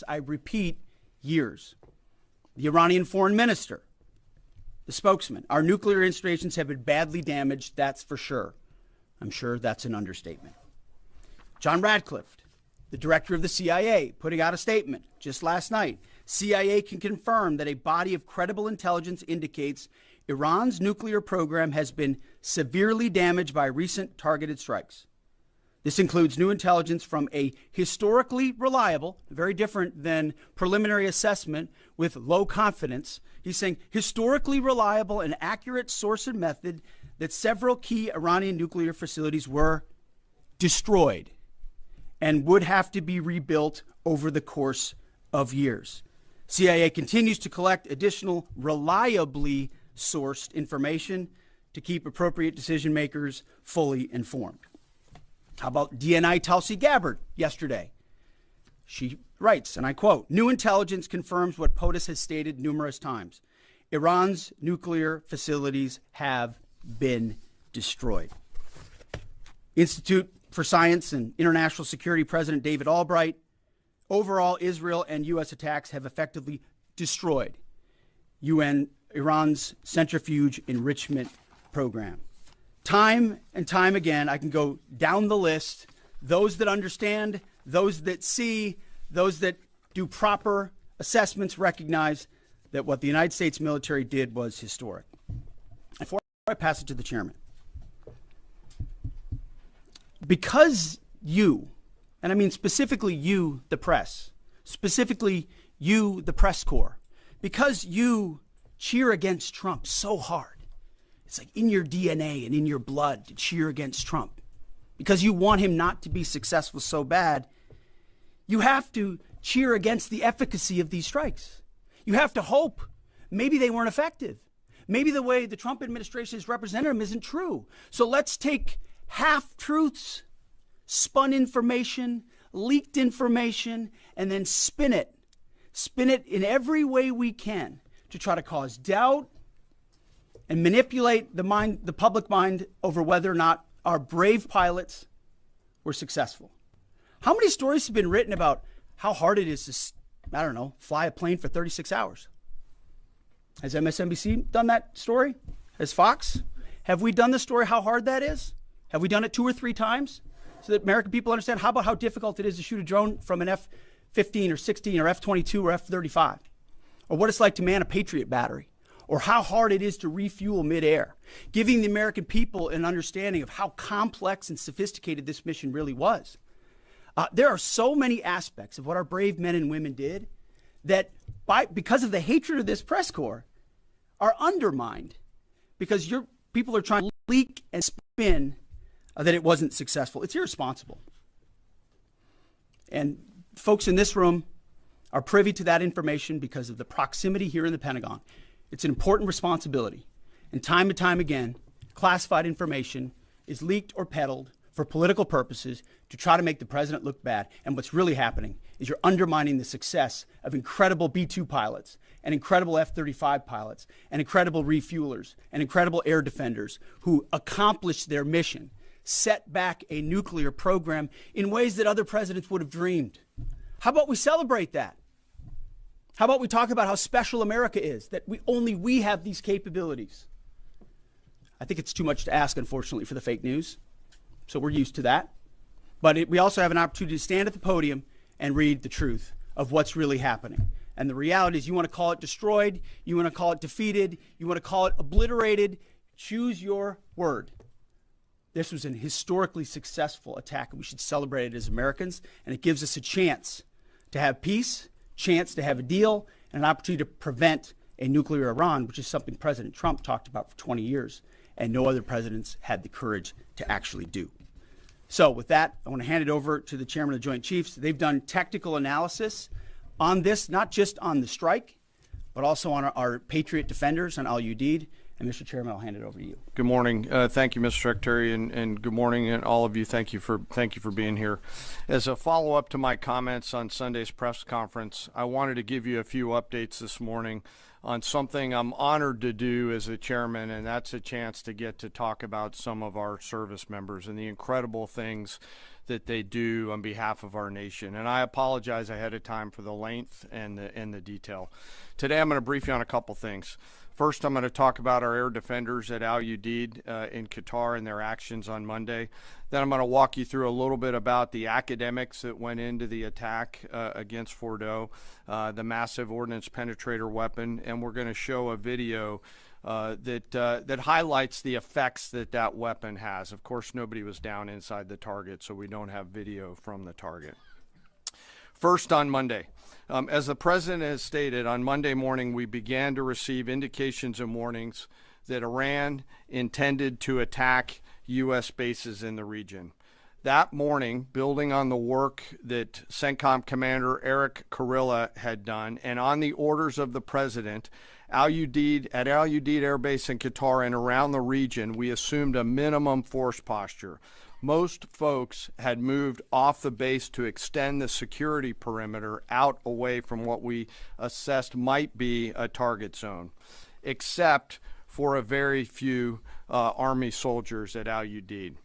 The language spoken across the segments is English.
I repeat, years. The Iranian foreign minister, the spokesman, our nuclear installations have been badly damaged, that's for sure. I'm sure that's an understatement. John Radcliffe, the director of the CIA, putting out a statement just last night. CIA can confirm that a body of credible intelligence indicates Iran's nuclear program has been severely damaged by recent targeted strikes. This includes new intelligence from a historically reliable, very different than preliminary assessment with low confidence. He's saying historically reliable and accurate source and method that several key Iranian nuclear facilities were destroyed and would have to be rebuilt over the course of years. CIA continues to collect additional reliably sourced information to keep appropriate decision makers fully informed. How about DNI Tulsi Gabbard yesterday? She writes, and I quote, "New intelligence confirms what POTUS has stated numerous times. Iran's nuclear facilities have been destroyed." Institute for Science and International Security President David Albright, overall Israel and U.S. attacks have effectively destroyed Iran's centrifuge enrichment program. Time and time again, I can go down the list. Those that understand, those that see, those that do proper assessments recognize that what the United States military did was historic. Before I pass it to the chairman, because you, and I mean specifically you, the press, specifically you, the press corps, because you cheer against Trump so hard, it's like in your DNA and in your blood to cheer against Trump because you want him not to be successful so bad. You have to cheer against the efficacy of these strikes. You have to hope maybe they weren't effective. Maybe the way the Trump administration has represented them isn't true. So let's take half-truths, spun information, leaked information, and then spin it in every way we can to try to cause doubt and manipulate the public mind over whether or not our brave pilots were successful. How many stories have been written about how hard it is to, fly a plane for 36 hours? Has MSNBC done that story? Has Fox? Have we done the story how hard that is? Have we done it 2 or 3 times so that American people understand? How about how difficult it is to shoot a drone from an F-15 or 16 or F-22 or F-35? Or what it's like to man a Patriot battery? Or how hard it is to refuel midair, giving the American people an understanding of how complex and sophisticated this mission really was. There are so many aspects of what our brave men and women did that, because of the hatred of this press corps, are undermined because your people are trying to leak and spin that it wasn't successful. It's irresponsible. And folks in this room are privy to that information because of the proximity here in the Pentagon. It's an important responsibility. And time again, classified information is leaked or peddled for political purposes to try to make the president look bad. And what's really happening is you're undermining the success of incredible B-2 pilots and incredible F-35 pilots and incredible refuelers and incredible air defenders who accomplished their mission, set back a nuclear program in ways that other presidents would have dreamed. How about we celebrate that? How about we talk about how special America is, that we have these capabilities? I think it's too much to ask, unfortunately, for the fake news. So we're used to that. But we also have an opportunity to stand at the podium and read the truth of what's really happening. And the reality is, you want to call it destroyed, you want to call it defeated, you want to call it obliterated, choose your word. This was an historically successful attack, and we should celebrate it as Americans. And it gives us a chance to have peace, chance to have a deal, and an opportunity to prevent a nuclear Iran, which is something President Trump talked about for 20 years, and no other presidents had the courage to actually do. So with that, I want to hand it over to the chairman of the Joint Chiefs. They've done technical analysis on this, not just on the strike, but also on our Patriot defenders, on al-Udeid. And Mr. Chairman, I'll hand it over to you. Good morning. Thank you, Mr. Secretary, and good morning, and all of you. Thank you for being here. As a follow-up to my comments on Sunday's press conference, I wanted to give you a few updates this morning on something I'm honored to do as a chairman, and that's a chance to get to talk about some of our service members and the incredible things that they do on behalf of our nation. And I apologize ahead of time for the length and the detail. Today I'm going to brief you on a couple things. First, I'm going to talk about our air defenders at Al Udeid in Qatar and their actions on Monday. Then I'm going to walk you through a little bit about the academics that went into the attack against Fordo, the massive ordnance penetrator weapon, and we're going to show a video that highlights the effects that weapon has. Of course, nobody was down inside the target, so we don't have video from the target. First, on Monday. As the President has stated, on Monday morning we began to receive indications and warnings that Iran intended to attack U.S. bases in the region. That morning, building on the work that CENTCOM Commander Eric Kurilla had done, and on the orders of the President, at Al Udeid Air Base in Qatar and around the region, we assumed a minimum force posture. Most folks had moved off the base to extend the security perimeter out away from what we assessed might be a target zone, except for a very few Army soldiers at Al Udeid.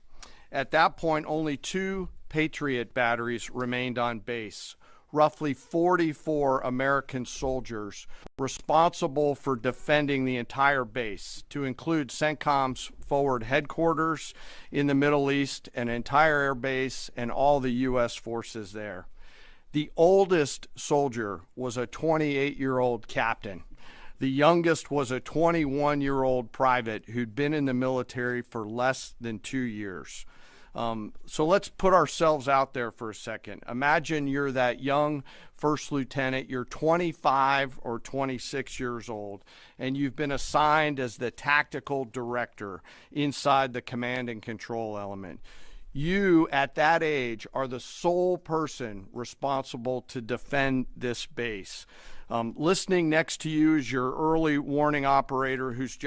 At that point, only 2 Patriot batteries remained on base, roughly 44 American soldiers responsible for defending the entire base, to include CENTCOM's forward headquarters in the Middle East, an entire air base, and all the U.S. forces there. The oldest soldier was a 28-year-old captain. The youngest was a 21-year-old private who'd been in the military for less than 2 years. So let's put ourselves out there for a second. Imagine you're that young first lieutenant, you're 25 or 26 years old, and you've been assigned as the tactical director inside the command and control element. You, at that age, are the sole person responsible to defend this base. Listening next to you is your early warning operator whose job